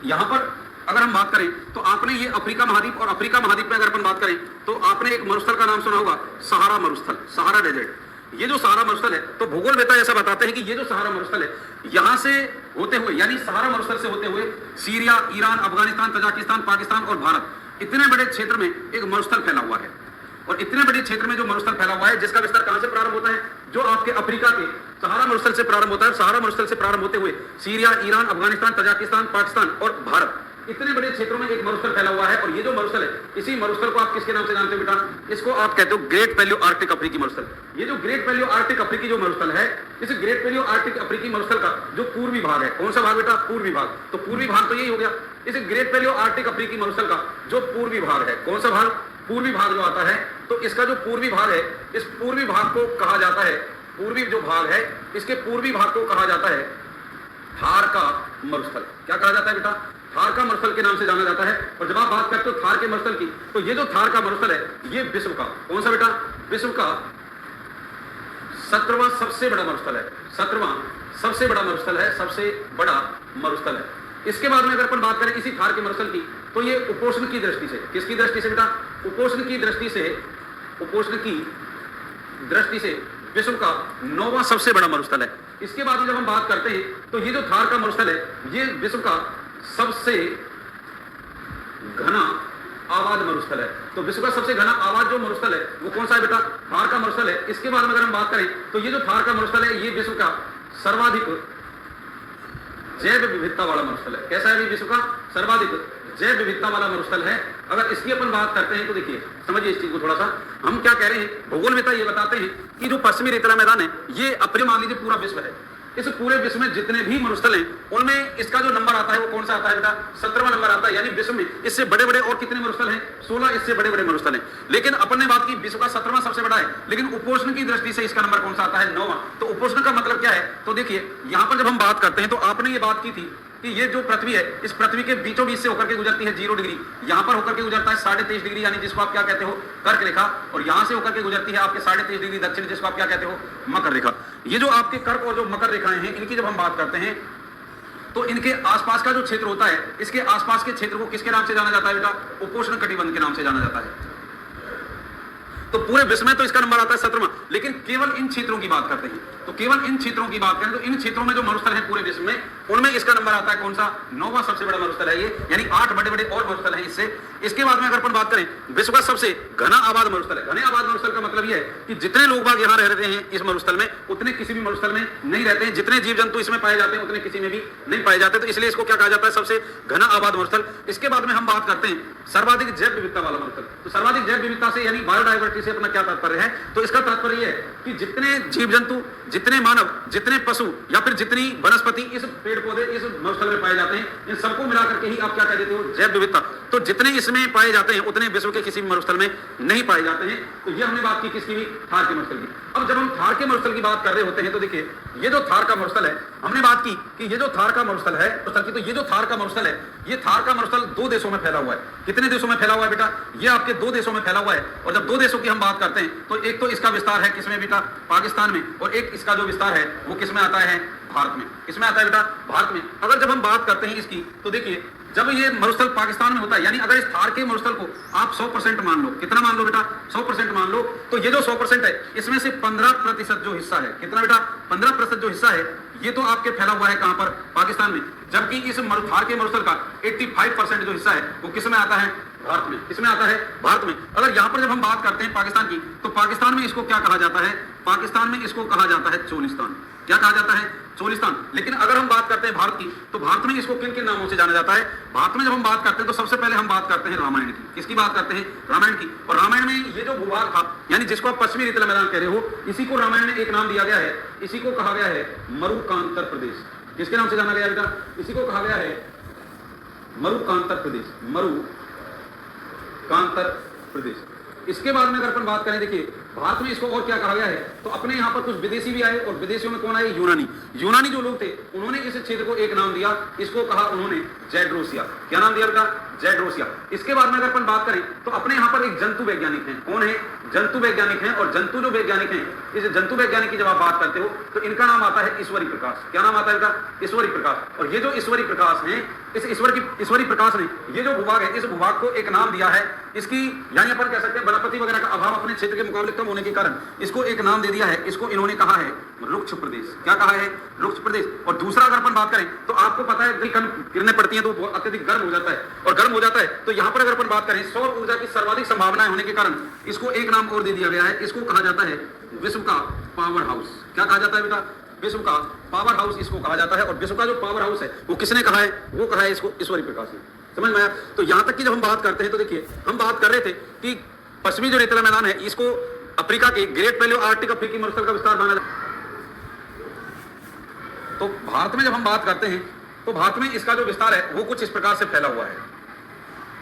यहां पर अगर हम बात करें तो आपने ये अफ्रीका महाद्वीप, और अफ्रीका महाद्वीप में अगर अपन बात करें तो आपने एक मरुस्थल का नाम सुना होगा, सहारा मरुस्थल, सहारा डेजर्ट। ये जो सहारा मरुस्थल है तो भूगोलवेत्ता ऐसा बताते हैं कि ये जो सहारा मरुस्थल है यहां से होते हुए यानी सहारा मरुस्थल से होते हुए Syria, Iran, Afghanistan, Tajikistan, Pakistan और भारत, इतने बड़े क्षेत्र में एक मरुस्थल फैला हुआ है। और इतने बड़े क्षेत्र में जो मरुस्थल फैला हुआ है जिसका विस्तार कहां से प्रारंभ होता है? जो आपके अफ्रीका के सहारा मरुस्थल से प्रारंभ होता है। सहारा मरुस्थल से प्रारंभ होते हुए Syria, Iran, Afghanistan, Tajikistan, Pakistan और भारत, इतने बड़े क्षेत्रों में एक मरुस्थल फैला हुआ है। और ये जो मरुस्थल है इसी मरुस्थल को आप किसके नाम से जानते हो बेटा? इसको आप कहते हो ग्रेट पैलियो आर्कटिक अफ्रीकी मरुस्थल। ये जो ग्रेट पैलियो आर्कटिक अफ्रीकी जो मरुस्थल है, इस ग्रेट पैलियो आर्कटिक अफ्रीकी मरुस्थल का जो पूर्वी भाग है, कौन सा भाग बेटा? पूर्वी भाग। तो पूर्वी भाग तो यही हो गया। इस ग्रेट पैलियो आर्कटिक अफ्रीकी मरुस्थल का जो पूर्वी भाग है, कौन सा भाग? पूर्वी भाग जो आता है, तो इसका जो पूर्वी भाग है, इस पूर्वी भाग को कहा जाता है, पूर्वी जो भाग है इसके पूर्वी भाग को कहा जाता है थार का मरुस्थल। क्या कहा जाता है बेटा? थार का मरुस्थल के नाम से जाना जाता है। और जब आप बात करते हो थार के मरुस्थल की तो ये जो थार का मरुस्थल है ये विश्व का, कौन सा बेटा? विश्व का 17वां सबसे बड़ा मरुस्थल है। 17वां सबसे बड़ा मरुस्थल है, सबसे बड़ा मरुस्थल है। इसके बाद में अगर अपन बात करें इसी थार के मरुस्थल की तो ये उपोष्ण की दृष्टि से, किसकी दृष्टि से बेटा? उपोष्ण की दृष्टि से, उपोष्ण की दृष्टि से विश्व का 9वां सबसे बड़ा मरुस्थल है। इसके बाद में जब हम बात करते हैं तो ये जो थार का मरुस्थल है ये विश्व का सबसे घना आबाद मरुस्थल है। तो विश्व का सबसे घना आबाद जो मरुस्थल है वो कौन सा है बेटा? थार का मरुस्थल है। इसके बाद में अगर हम बात करें तो ये जो थार का मरुस्थल है ये विश्व का सर्वाधिक जैव विविधता वाला मरुस्थल है। कैसा है? विश्व का सर्वाधिक जैव विविधता वाला मरुस्थल है। अगर इसकी अपन बात करते हैं तो देखिए समझिए इस चीज को थोड़ा सा। हम क्या कह रहे हैं? भूगोलवेत्ता ये बताते हैं कि जो पश्चिमी रेतीला मैदान है ये अपने मान लीजिए पूरा विश्व है। इस पूरे विश्व में जितने भी मरुस्थल हैं उनमें इसका जो नंबर आता है वो कौन सा आता है बेटा? 17वां नंबर आता है। यानी विश्व में इससे बड़े बड़े और कितने मरुस्थल हैं? 16 इससे बड़े बड़े मरुस्थल हैं। लेकिन अपन ने बात की विश्व का 17वां सबसे बड़ा है, लेकिन उपोष्ण की दृष्टि से इसका नंबर कौन सा आता है? 9वां। तो उपोष्ण का मतलब क्या है? तो देखिए यहां पर जब हम बात करते हैं तो आपने ये बात की थी कि ये जो पृथ्वी है इस पृथ्वी के बीचों बीच से होकर के गुजरती है 0 डिग्री, यहां पर होकर के गुजरता है 23.5 डिग्री यानी जिसको आप क्या कहते हो? कर्क रेखा। और यहां से होकर के गुजरती है आपके 23.5 डिग्री दक्षिण जिसको आप क्या कहते हो? मकर रेखा। ये जो आपके कर्क और जो मकर रेखाएं हैं इनकी जब हम बात करते हैं तो इनके आसपास का जो क्षेत्र होता है, इसके आसपास के क्षेत्र को किसके नाम से जाना जाता है बेटा? उपोष्ण कटिबंध के नाम से जाना जाता है। तो पूरे विश्व में तो इसका नंबर आता है 17वां, लेकिन केवल इन क्षेत्रों की बात करते हैं। तो केवल इन क्षेत्रों की बात करें तो इन क्षेत्रों में जो मरुस्थल है पूरे विश्व में, उनमें इसका नंबर आता है कौन सा? 9वां सबसे बड़ा मरुस्थल है ये, यानी 8 बड़े बड़े और मरुस्थल हैं इससे। इसके बाद में अगर अपन बात करें, विश्व का सबसे घना आबाद मरुस्थल है। घने आबाद मरुस्थल का मतलब यह है कि जितने लोग बाग यहाँ रह रहे हैं इस मरुस्थल में, उतने किसी भी मरुस्थल में नहीं रहते हैं। जितने जीव जंतु इसमें पाए जाते हैं उतने किसी में भी नहीं पाए जाते, तो इसलिए इसको क्या कहा जाता है? सबसे घना आबाद मरुस्थल। इसके बाद में हम बात करते हैं सर्वाधिक जैव विविधता वाला मरुस्थल। तो सर्वाधिक जैव विविधता से यानी बायोडाइवर्सिटी से अपना क्या तात्पर्य है? तो इसका तात्पर्य यह है कि जितने जीव जंतु, जितने मानव, जितने पशु या फिर जितनी वनस्पति इस पेड़ पौधे इस मरुस्थल में पाए जाते हैं, इन सबको मिलाकर के ही आप क्या कह देते हो? जैव विविधता। तो जितने इसमें पाए जाते हैं उतने विश्व के किसी भी मरुस्थल में नहीं पाए जाते हैं। तो ये हमने बात की किसकी भी? थार के मरुस्थल की। अब जब हम थार के मरुस्थल की बात कर रहे होते हैं तो देखिए, ये जो थार का मरुस्थल है, हमने बात की कि ये जो थार का मरुस्थल है, तो ये जो थार का मरुस्थल है, ये थार का मरुस्थल 2 देशों में फैला हुआ है। कितने देशों में फैला हुआ है बेटा? ये आपके 2 देशों में फैला हुआ है। और जब 2 देशों की हम बात करते हैं तो एक तो इसका विस्तार है किसमें बेटा? पाकिस्तान में, और एक इसका जो विस्तार है वो किसमें आता है? भारत में। किसमें आता है बेटा? भारत में। अगर जब हम बात करते हैं इसकी तो देखिए, जब ये मरुस्थल पाकिस्तान में होता है, यानी अगर इस थार के मरुस्थल को आप 100% मान लो, कितना मान लो बेटा? 100% मान लो, तो ये जो 100% है इसमें से 15% जो हिस्सा है, कितना बेटा? 15% जो हिस्सा है ये तो आपके फैला हुआ है कहां पर? पाकिस्तान में। जबकि इस थार के मरुस्थल का 85% जो हिस्सा है वो किसमें आता है? भारत में। किसमें आता है? भारत में। अगर यहां पर जब हम बात करते हैं पाकिस्तान की, तो पाकिस्तान में इसको क्या कहा जाता है? पाकिस्तान में इसको कहा जाता है चोलिस्तान। क्या कहा जाता है? चोलिस्तान। लेकिन अगर हम बात करते हैं भारत की, तो भारत में इसको किन किन नामों से जाना जाता है? भारत में जब हम बात करते हैं तो सबसे पहले हम बात करते हैं रामायण की। किसकी बात करते हैं? रामायण की। और रामायण में ये जो भूभाग था, यानी जिसको आप पश्चिमी रीतिला मैदान कह रहे हो, इसी को रामायण में एक नाम दिया गया है। इसी को कहा गया है मरुकांतर प्रदेश। किसके नाम से जाना गया बेटा? इसी को कहा गया है मरुकांतर प्रदेश। मरुकांतर प्रदेश। इसके बाद में अगर अपन बात करें, देखिए भारत में इसको और क्या कहा गया है? तो अपने यहाँ पर कुछ विदेशी भी आए, और विदेशियों में कौन आए? यूनानी। यूनानी जो लोग थे उन्होंने इस क्षेत्र को एक नाम दिया, इसको कहा उन्होंने जैड्रोसिया। क्या नाम दिया बेटा? जैड्रोसिया। इसके बाद में अगर अपन बात करें तो अपने यहाँ पर एक जंतु वैज्ञानिक हैं। कौन है? जंतु वैज्ञानिक हैं। और जंतु जो वैज्ञानिक हैं, इस जंतु वैज्ञानिक की जब आप बात करते हो तो इनका नाम आता है ईश्वरी प्रकाश। क्या नाम आता है बेटा? ईश्वरी प्रकाश। और ये जो ईश्वरी प्रकाश हैं, इस ईश्वरी प्रकाश ने ये जो भूभाग है, इस भूभाग को एक नाम दिया है। इसकी यानी अपन कह सकते हैं वनस्पति वगैरह का अभाव अपने क्षेत्र के मुकाबले कम होने के कारण इसको एक नाम दे दिया है। इसको इन्होंने कहा है रुक्ष प्रदेश। क्या कहा है? रुक्ष प्रदेश। और दूसरा अगर अपन बात करें तो आपको पता है किरणें पड़ती हैं तो अत्यधिक गर्म हो जाता है, और गर्म हो जाता है तो यहाँ पर अगर अपन बात करें सौर ऊर्जा की सर्वाधिक संभावनाएं होने के कारण इसको एक नाम और दे दिया गया है। इसको कहा जाता है विश्व का पावर हाउस। क्या कहा जाता है बेटा? विश्व का पावर हाउस इसको कहा जाता है। और विश्व का जो पावर हाउस है वो किसने कहा है? वो कहा है इसको ईश्वरी प्रकाश ने। समझ में आया? तो यहां तक कि जब हम बात करते हैं तो देखिए, हम बात कर रहे थे कि पश्चिमी जो रेतीला मैदान है इसको अफ्रीका के ग्रेट पैलियो आर्कटिक अफ्रीकी मरुस्थल का विस्तार माना जाता है। तो भारत में जब हम बात करते हैं तो भारत में इसका जो विस्तार है वो कुछ इस प्रकार से फैला हुआ है।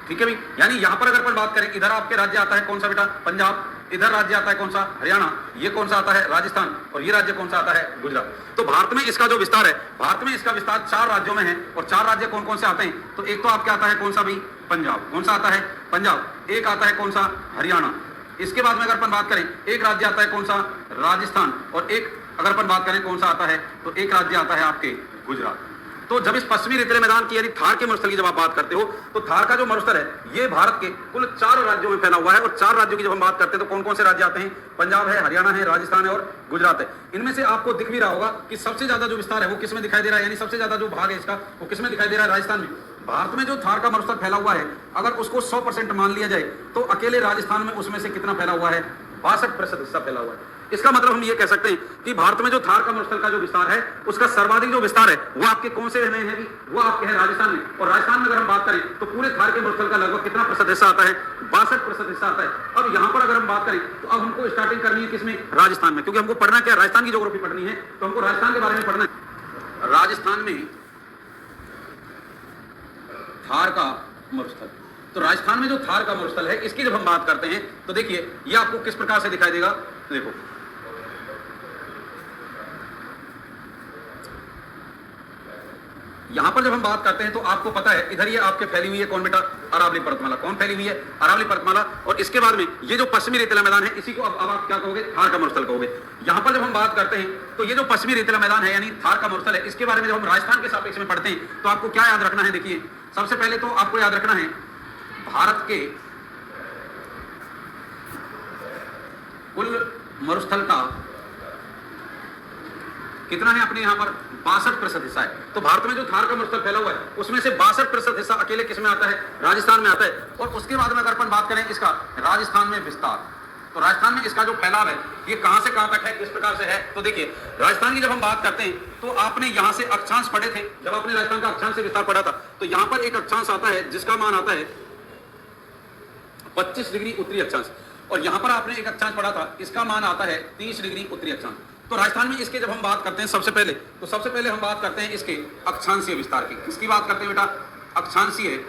ठीक है भाई, यानी यहां पर अगर अपन बात करें, इधर आपके राज्य आता है कौन सा बेटा? पंजाब। इधर राज्य आता है कौन सा? हरियाणा। ये कौन सा आता है? राजस्थान। और ये राज्य कौन सा आता है? गुजरात। तो भारत में इसका जो विस्तार है, भारत में इसका विस्तार 4 राज्यों में है। और 4 राज्य कौन कौन से आते हैं? तो एक तो आपके आता है कौन सा भाई? पंजाब। कौन सा आता है? पंजाब। एक आता है कौन सा? हरियाणा। इसके बाद में अगर अपन बात करें, एक राज्य आता है कौन सा? राजस्थान। और एक अगर अपन बात करें कौन सा आता है, तो एक राज्य आता है आपके गुजरात। तो जब इस पश्चिमी रेतीले मैदान की यानी थार के मरुस्थल की जब आप बात करते हो, तो थार का जो मरुस्थल है ये भारत के कुल 4 राज्यों में फैला हुआ है। और 4 राज्यों की जब हम बात करते हैं तो कौन कौन से राज्य आते हैं? पंजाब है, हरियाणा है, राजस्थान है और गुजरात है। इनमें से आपको दिख भी रहा होगा कि सबसे ज्यादा जो विस्तार है वो किसमें दिखाई दे रहा है, यानी सबसे ज्यादा जो भाग है इसका वो किसमें दिखाई दे रहा है? राजस्थान में। भारत में जो थार का मरुस्थल फैला हुआ है, अगर उसको 100% मान लिया जाए तो अकेले राजस्थान में उसमें से कितना फैला हुआ है? 62% हिस्सा फैला हुआ है। इसका मतलब हम ये कह सकते हैं कि भारत में जो थार का मरुस्थल का जो विस्तार है उसका सर्वाधिक जो विस्तार है वो आपके कौन से में है? वो आपके है राजस्थान में। और राजस्थान में अगर हम बात करें तो पूरे थार के मरुस्थल का लगभग कितना प्रतिशत हिस्सा आता है? 62% हिस्सा आता है। अब यहां पर अगर हम बात करें तो अब हमको स्टार्टिंग करनी है किसमें? राजस्थान में। क्योंकि हमको पढ़ना क्या? राजस्थान की ज्योग्राफी पढ़नी है, तो हमको राजस्थान के बारे में पढ़ना है। राजस्थान में थार का मरुस्थल, तो राजस्थान में जो थार का मरुस्थल है इसकी जब हम बात करते हैं तो देखिए ये आपको किस प्रकार से दिखाई देगा। देखो यहां पर जब हम बात करते हैं तो आपको पता है इधर ये आपके फैली हुई है कौन बेटा, अरावली पर्वतमाला। कौन फैली हुई है? अरावली पर्वतमाला। और इसके बाद में ये जो पश्चिमी रेतीला मैदान है इसी को अब आप क्या कहोगे? थार का मरुस्थल कहोगे। यहां पर जब हम बात करते हैं तो ये जो पश्चिमी रेतीला मैदान है यानी थार का मरुस्थल है, इसके बारे में जब हम राजस्थान के सापेक्ष में पढ़ते हैं तो आपको क्या याद रखना है? देखिए सबसे पहले तो आपको याद रखना है भारत के कुल मरुस्थल का कितना है अपने यहां पर 62% हिस्सा है। तो भारत में जो थार का मरुस्थल फैला हुआ है उसमें से 62% हिस्सा अकेले किसमें आता है? राजस्थान में आता है। और उसके बाद में अगर अपन बात करें इसका राजस्थान में विस्तार, तो राजस्थान में इसका जो फैलाव है ये कहां से कहां तक है, किस प्रकार से है? तो देखिए राजस्थान की जब हम बात करते हैं तो आपने यहां से अक्षांश पढ़े थे, जब आपने राजस्थान का अक्षांश से विस्तार पढ़ा था तो यहां पर एक अक्षांश आता है जिसका मान आता है 25 डिग्री उत्तरी अक्षांश, और यहां पर आपने एक अक्षांश पढ़ा था इसका मान आता है 30 डिग्री उत्तरी अक्षांश। तो राजस्थान में इसके जब हम बात करते हैं सबसे पहले हम बात करते हैं इसके अक्षांशीय विस्तार की। किसकी बात करते हैं बेटा? अक्षांशीय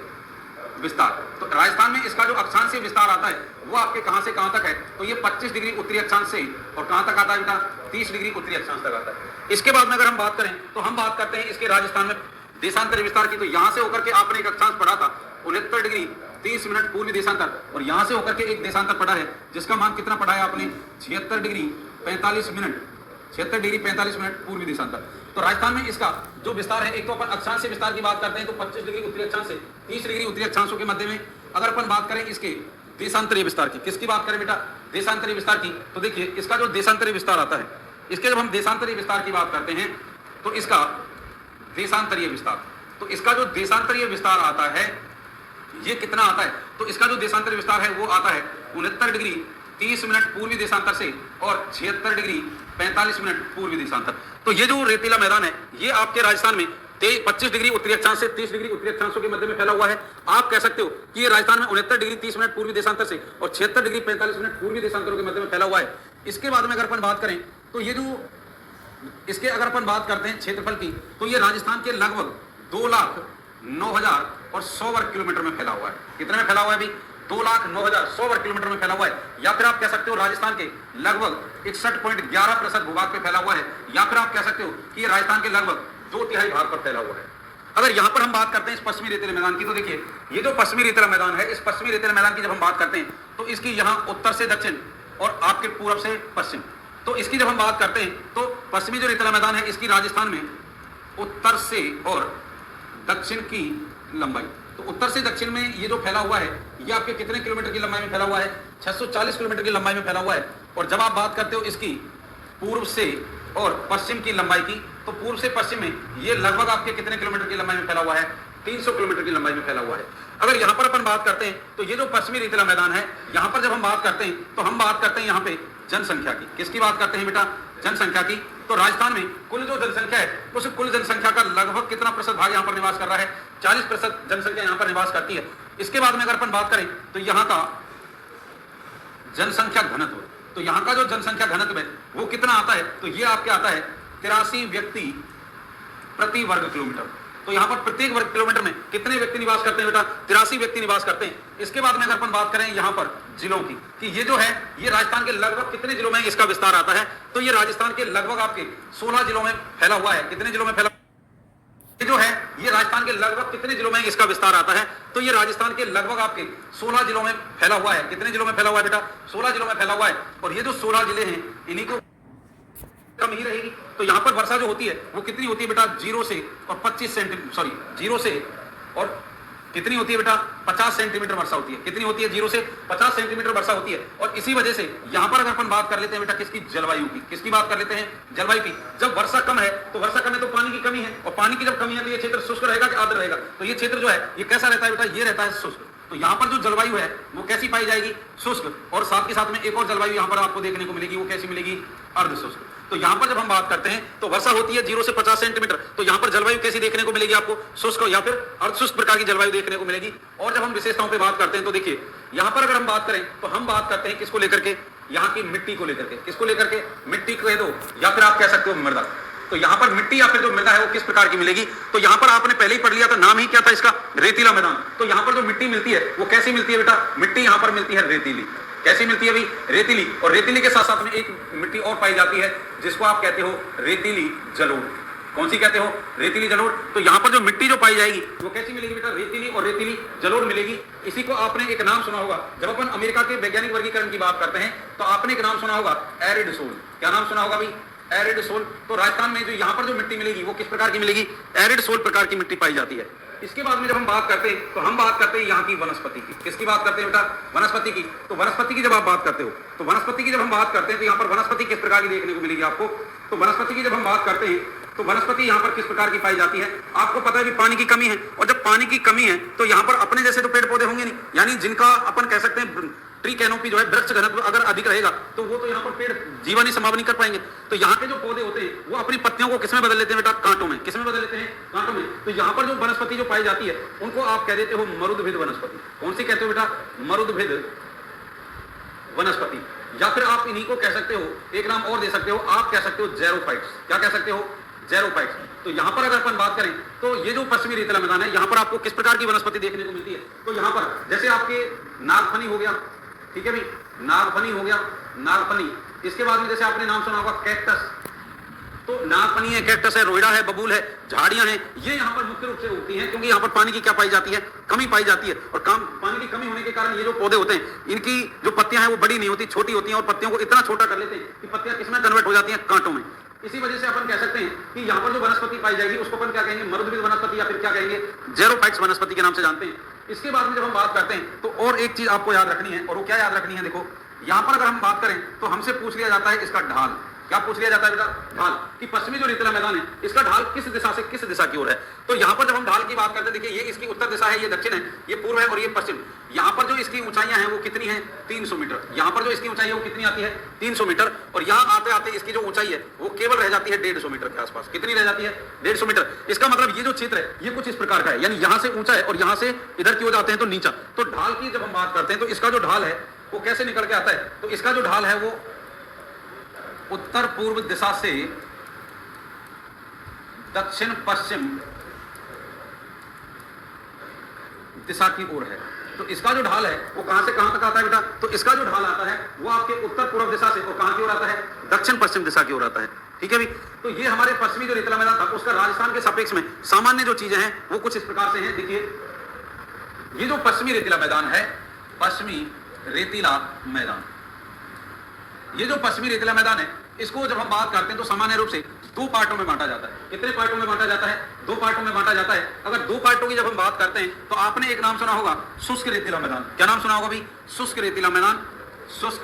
विस्तार। तो राजस्थान में इसका जो अक्षांशीय विस्तार आता है वो आपके कहां से कहां तक है? तो ये 25 डिग्री उत्तरी अक्षांश से और कहां तक आता है बेटा? 30 डिग्री उत्तरी अक्षांश तक आता है। इसके बाद में अगर हम बात करें तो हम बात करते हैं इसके राजस्थान में देशांतर विस्तार की। तो यहां से होकर के आपने एक अक्षांश पढ़ा था 69 डिग्री 30 मिनट पूर्वी देशांतर, और यहां से होकर के एक देशांतर पढ़ा है जिसका मान कितना पढ़ा है आपने? 76 डिग्री 45 मिनट 76 डिग्री 45 मिनट पूर्वी देशांतर। तो राजस्थान में इसका जो विस्तार है, एक तो अपन अक्षांशीय विस्तार की बात करते हैं तो 25 डिग्री उत्तरी अक्षांश से 30 डिग्री उत्तरी अक्षांशों के मध्य में अगर अपन बात करें इसके देशांतरीय विस्तार की। किसकी बात करें बेटा? देशांतरीय विस्तार की। तो देखिए इसका जो देशांतरीय विस्तार आता है, इसके जब हम देशांतरीय विस्तार की बात करते हैं तो इसका देशांतरीय विस्तार, तो इसका जो देशांतरीय विस्तार आता है ये कितना आता है? तो इसका जो देशांतरीय विस्तार है वो आता है 69 डिग्री 30 मिनट पूर्वी देशांतर से और 76 डिग्री 45 मिनट पूर्वी देशांतर। तो ये जो रेतीला मैदान है ये आपके राजस्थान में 25 डिग्री उत्तरी अक्षांश से 30 डिग्री उत्तरी अक्षांशों के मध्य में फैला हुआ है। आप कह सकते हो कि ये राजस्थान में 69 डिग्री 30 मिनट पूर्वी देशांतर से और 76 डिग्री 45 मिनट पूर्वी देशांतरों के मध्य में फैला हुआ है। इसके बाद में अगर अपन बात करें तो ये जो इसके अगर अपन बात करते हैं क्षेत्रफल की, तो ये राजस्थान के लगभग 2,09,100 वर्ग किलोमीटर में फैला हुआ है। कितने में फैला हुआ है अभी? 2,09,100 वर्ग किलोमीटर में फैला हुआ है। या फिर आप कह सकते हो राजस्थान के लगभग 61.11% भूभाग पे फैला हुआ है, या फिर आप कह सकते हो कि ये राजस्थान के लगभग 2/3 भाग पर फैला हुआ है। अगर यहां पर हम बात करते हैं इस पश्चिमी रेतीले मैदान की, तो देखिए ये जो पश्चिमी रेतीला मैदान है, इस पश्चिमी रेतीला मैदान की जब हम बात करते हैं तो इसकी यहां उत्तर से दक्षिण और आपके पूर्व से पश्चिम, तो इसकी जब हम बात करते हैं तो पश्चिमी जो रेतीला मैदान है इसकी राजस्थान में उत्तर से और दक्षिण की लंबाई, तो उत्तर से दक्षिण में ये जो फैला हुआ है ये आपके कितने किलोमीटर की लंबाई में फैला हुआ है? 640 किलोमीटर की लंबाई में फैला हुआ है। और जब आप बात करते हो इसकी पूर्व से और पश्चिम की लंबाई की, तो पूर्व से पश्चिम में ये लगभग आपके कितने किलोमीटर की लंबाई में फैला हुआ है? 300 किलोमीटर की लंबाई में फैला हुआ है। अगर यहां पर अपन बात करते हैं तो ये जो पश्चिमी रेतीला मैदान है यहां पर जब हम बात करते हैं तो हम बात करते हैं यहां पे जनसंख्या की। किसकी बात करते हैं बेटा? जनसंख्या की। तो राजस्थान में कुल जो जनसंख्या है उस कुल जनसंख्या का लगभग कितना प्रतिशत भाग यहां पर निवास कर रहा है? 40% जनसंख्या यहां पर निवास करती है। इसके बाद में अगर अपन बात करें तो यहां का जनसंख्या घनत्व, तो यहां का जो जनसंख्या घनत्व है वो कितना आता है? तो ये आपके आता है 83 व्यक्ति प्रति वर्ग किलोमीटर। तो यहां पर प्रत्येक वर्ग किलोमीटर में कितने व्यक्ति निवास करते हैं बेटा? 83 व्यक्ति निवास करते हैं। इसके बाद में अगर अपन बात करें यहां पर जिलों की, कि ये जो है ये राजस्थान के लगभग कितने जिलों में इसका विस्तार आता है? तो ये राजस्थान के लगभग आपके 16 जिलों में फैला हुआ है। कितने जिलों में फैला? ये जो है ये राजस्थान के लगभग कितने जिलों में इसका विस्तार आता है? तो ये राजस्थान के लगभग आपके 16 जिलों में फैला हुआ है। कितने जिलों में फैला हुआ है बेटा? 16 जिलों में फैला हुआ है। और ये जो 16 जिले हैं इन्हीं को कम ही रहेगी। तो यहां पर वर्षा जो होती है वो कितनी होती है बेटा? 0 से और 25 सेंटीमीटर, सॉरी 0 से और कितनी होती है बेटा? 50 सेंटीमीटर वर्षा होती है। कितनी होती है? 0 से 50 सेंटीमीटर वर्षा होती है। और इसी वजह से यहां पर अगर अपन बात कर लेते हैं बेटा किसकी? जलवायु की। किसकी बात कर लेते हैं? जलवायु की। जब वर्षा कम है तो वर्षा कम है तो पानी की कमी है, और पानी की जब कमी है तो ये क्षेत्र शुष्क रहेगा कि आर्द्र रहेगा? तो ये क्षेत्र जो है ये कैसा रहता है बेटा? ये रहता है शुष्क। तो यहाँ पर जो जलवायु है वो कैसी पाई जाएगी? शुष्क। और साथ के साथ में एक और जलवायु यहाँ पर आपको देखने को मिलेगी, वो कैसी मिलेगी? अर्ध शुष्क। तो यहाँ पर जब हम बात करते हैं तो वर्षा होती है 0 से 50 सेंटीमीटर, तो यहाँ पर जलवायु कैसी देखने को मिलेगी आपको? शुष्क या फिर अर्धशुष्क प्रकार की जलवायु देखने को मिलेगी। और जब हम विशेषताओं पे बात करते हैं तो देखिए यहाँ पर अगर हम बात करें तो हम बात करते हैं किसको लेकर के? यहाँ की मिट्टी को लेकर के। किसको लेकर के? मिट्टी कह दो या फिर आप कह सकते हो मृदा। तो यहाँ पर मिट्टी या फिर जो मृदा है वो किस प्रकार की मिलेगी? तो यहाँ पर आपने पहले ही पढ़ लिया था, नाम ही क्या था इसका? रेतीला मैदान। तो यहाँ पर जो मिट्टी मिलती है वो कैसी मिलती है बेटा? मिट्टी यहाँ पर मिलती है रेतीली। कैसी मिलती है अभी? रेतीली। और रेतीली के साथ साथ में एक मिट्टी और पाई जाती है जिसको आप कहते हो रेतीली जलोढ़। कौन सी कहते हो? रेतीली जलोढ़। तो यहाँ पर जो मिट्टी जो पाई जाएगी वो कैसी मिलेगी बेटा? रेतीली और रेतीली जलोढ़ मिलेगी। इसी को आपने एक नाम सुना होगा, जब अपन अमेरिका के वैज्ञानिक वर्गीकरण की बात करते हैं तो आपने एक नाम सुना होगा, एरिड सोल। क्या नाम सुना होगा भाई? Arid soil. तो राजस्थान में जो यहाँ पर जो मिट्टी मिलेगी वो किस प्रकार की मिलेगी? एरिड सोल प्रकार की मिट्टी पाई जाती है। इसके बाद में जब हम बात करते हैं तो हम बात करते हैं यहाँ की वनस्पति की। किसकी बात करते हैं बेटा? वनस्पति की। तो वनस्पति की जब आप बात करते हो तो वनस्पति की जब हम बात करते हैं तो यहाँ पर वनस्पति किस प्रकार की देखने को मिलेगी आपको? तो वनस्पति की जब हम बात करते हैं तो वनस्पति यहाँ पर किस प्रकार की पाई जाती है? आपको पता है कि पानी की कमी है, और जब पानी की कमी है तो यहाँ पर अपने जैसे तो पेड़ पौधे होंगे नहीं, यानी जिनका अपन कह सकते हैं ट्री कैनोपी जो है, वृक्ष घनत्व अगर अधिक रहेगा तो वो तो यहाँ पर पेड़ जीवन ही संभव नहीं कर पाएंगे। तो यहाँ के जो पौधे होते हैं वो अपनी पत्तियों को किसमें बदल लेते हैं बेटा? कांटों में। किसमें बदल लेते हैं? कांटों में। तो यहाँ पर जो वनस्पति जो पाई जाती है उनको आप कह देते हो मरुदभिद वनस्पति। कौन सी कहते हो बेटा? मरुदभिद वनस्पति। या फिर आप इन्हीं को कह सकते हो, एक नाम और दे सकते हो, आप कह सकते हो जेरोफाइट्स। क्या कह सकते हो? जेरोफाइट्स। तो यहाँ पर अगर अपन बात करें तो ये जो पश्चिमी रेतीला मैदान है यहाँ पर आपको किस प्रकार की वनस्पति देखने को मिलती है? तो यहाँ पर जैसे आपके नागफनी हो गया, ठीक है भाई, नागफनी हो गया, नागफनी। इसके बाद में जैसे आपने नाम सुना होगा कैक्टस। तो नागफनी है, कैक्टस है, रोइडा है, बबूल है, झाड़ियां हैं, ये यहाँ पर मुख्य रूप से उगती हैं क्योंकि यहाँ पर पानी की क्या पाई जाती है? कमी पाई जाती है। और पानी की कमी होने के कारण ये जो पौधे होते हैं इनकी जो पत्तियां हैं वो बड़ी नहीं होती, छोटी होती हैं, और पत्तियों को इतना छोटा कर लेते हैं कि पत्तियां किसमें कन्वर्ट हो जाती हैं? कांटों में। इसी वजह से अपन कह सकते हैं कि यहाँ पर जो वनस्पति पाई जाएगी उसको अपन क्या कहेंगे? मरुदभिद वनस्पति, या फिर क्या कहेंगे? जेरोफाइट्स वनस्पति के नाम से जानते हैं। इसके बाद में जब हम बात करते हैं तो और एक चीज आपको याद रखनी है, और वो क्या याद रखनी है? देखो यहाँ पर अगर हम बात करें तो हमसे पूछ लिया जाता है इसका ढाल। क्या पूछ लिया जाता है बेटा? ढाल। कि पश्चिमी जो रेतीला मैदान है इसका ढाल किस दिशा से किस दिशा की ओर है? तो यहाँ पर जब हम ढाल की बात करते हैं, देखिए ये इसकी उत्तर दिशा है, ये दक्षिण है, ये पूर्व है और ये पश्चिम। यहाँ पर जो इसकी ऊंचाइयां हैं वो कितनी है? 300 मीटर। यहाँ पर जो इसकी ऊंचाई है वो कितनी आती है? 300 मीटर। और यहाँ आते आते इसकी जो ऊंचाई है वो केवल रह जाती है 150 मीटर के आसपास। कितनी रह जाती है? 150 मीटर। इसका मतलब ये जो क्षेत्र है ये कुछ इस प्रकार का है, यानी यहाँ से ऊंचा है और यहाँ से इधर की ओर जाते हैं तो नीचा। तो ढाल की जब हम बात करते हैं तो इसका जो ढाल है वो कैसे निकल के आता है? तो इसका जो ढाल है वो उत्तर पूर्व दिशा से दक्षिण पश्चिम दिशा की ओर है। तो इसका जो ढाल है वो कहां से कहां तक आता है बेटा? तो इसका जो ढाल आता है वो आपके उत्तर पूर्व दिशा से, और कहां की ओर आता है? दक्षिण पश्चिम दिशा की ओर आता है। ठीक है भाई। तो ये हमारे पश्चिमी जो रेतीला मैदान था उसका राजस्थान के सापेक्ष में सामान्य जो चीजें हैं वो कुछ इस प्रकार से हैं। देखिए ये जो पश्चिमी रेतीला मैदान है, पश्चिमी रेतीला मैदान, ये जो पश्चिमी रेतीला मैदान है इसको जब हम बात करते हैं तो सामान्य रूप से दो पार्टों में बांटा जाता है। कितने पार्टों में बांटा जाता है? दो पार्टों में बांटा जाता है। अगर दो पार्टों की जब हम बात करते हैं तो आपने एक नाम सुना होगा, शुष्क रेतीला मैदान। क्या नाम सुना होगा भाई? शुष्क रेतीला मैदान, शुष्क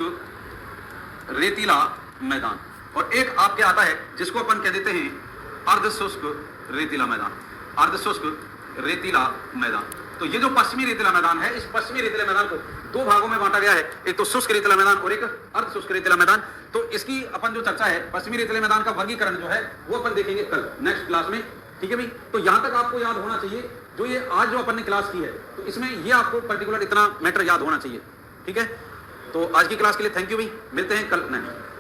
रेतीला मैदान। और एक आपके आता है जिसको अपन कह देते हैं अर्ध शुष्क रेतीला मैदान, अर्ध शुष्क रेतीला मैदान। तो ये जो पश्चिमी रेतीला मैदान है, इस पश्चिमी रेतीला मैदान को दो भागों में बांटा गया है, एक तो शुष्क रेतीला मैदान और एक अर्ध शुष्क रेतीला मैदान। तो इसकी अपन जो चर्चा है पश्चिमी रेतीला मैदान का वर्गीकरण जो है वो अपन देखेंगे कल नेक्स्ट क्लास में। ठीक है भाई। तो यहां तक आपको याद होना चाहिए जो ये आज जो अपन ने क्लास की है तो इसमें ये आपको पर्टिकुलर इतना मैटर याद होना चाहिए। ठीक है। तो आज की क्लास के लिए थैंक यू भाई, मिलते हैं कल नेक्स्ट।